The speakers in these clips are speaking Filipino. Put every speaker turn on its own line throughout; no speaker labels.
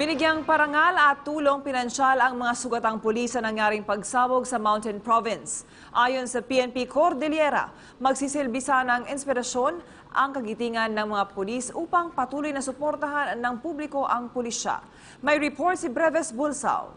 Binigyang parangal at tulong pinansyal ang mga sugatang pulis sa nangyaring pagsabog sa Mountain Province. Ayon sa PNP Cordillera, magsisilbisa ng inspirasyon ang kagitingan ng mga pulis upang patuloy na suportahan ng publiko ang pulisya. May report si Breves Bulsaw.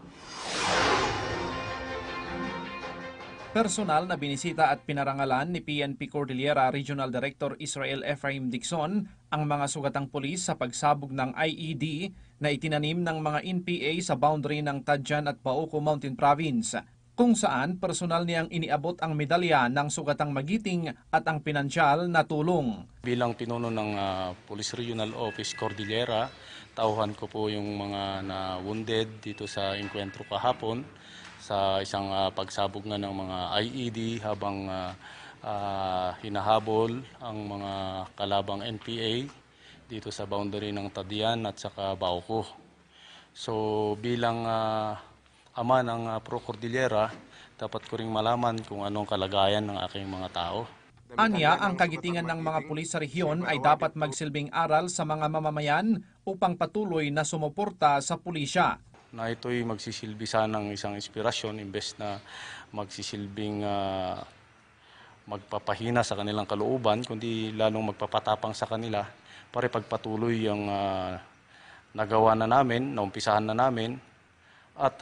Personal na binisita at pinarangalan ni PNP Cordillera Regional Director Israel Ephraim Dixon ang mga sugatang pulis sa pagsabog ng IED na itinanim ng mga NPA sa boundary ng Tadjan at Pauco Mountain Province, kung saan personal niyang iniabot ang medalya ng sugatang magiting at ang pinansyal na tulong.
Bilang pinuno ng Police Regional Office Cordillera, tauhan ko po yung mga na-wounded dito sa enkwentro kahapon sa isang pagsabog nga ng mga IED habang hinahabol ang mga kalabang NPA dito sa boundary ng Tadian at saka Bauco. So bilang ama ng Pro Cordillera, dapat ko ring malaman kung anong kalagayan ng aking mga tao.
Anya, ang kagitingan ng mga pulis sa rehiyon ay dapat magsilbing aral sa mga mamamayan upang patuloy na sumuporta sa pulisya.
Na ito'y magsisilbi ng isang inspirasyon imbes na magsisilbing magpapahina sa kanilang kalooban, kundi lalong magpapatapang sa kanila para pagpatuloy ang nagawa na namin, naumpisahan na namin. At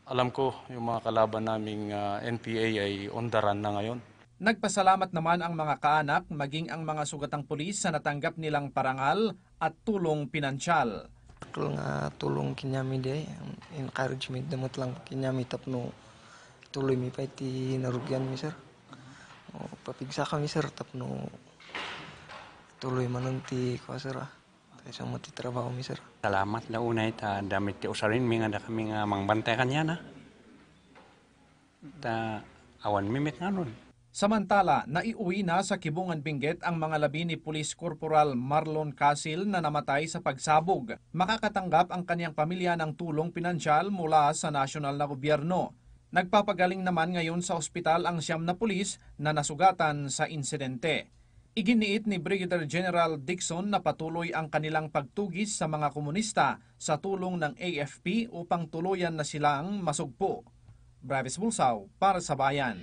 alam ko yung mga kalaban naming NPA ay on the run na ngayon.
Nagpasalamat naman ang mga kaanak maging ang mga sugatang pulis sa natanggap nilang parangal at tulong pinansyal.
Nga tulong kinyami di encouragement damot lang kinyami tapno tuloy mi pa iti narugyan mi sir. O papigsa kami sir tapno tuloy manon ti ko sir. Tayo mo ti trabaho mi sir.
Salamat na unay ta damit ti usarin mi nga kami nga mangbantay kanya na. Ta awan mimit nganon.
Samantala, naiuwi na sa Kibungan Benguet ang mga labi ni Police Corporal Marlon Casil na namatay sa pagsabog. Makakatanggap ang kanyang pamilya ng tulong pinansyal mula sa nasyonal na gobyerno. Nagpapagaling naman ngayon sa ospital ang 9 na pulis na nasugatan sa insidente. Iginiit ni Brigadier General Dixon na patuloy ang kanilang pagtugis sa mga komunista sa tulong ng AFP upang tuluyan na silang masugpo. Breves Bulsaw para sa Bayan.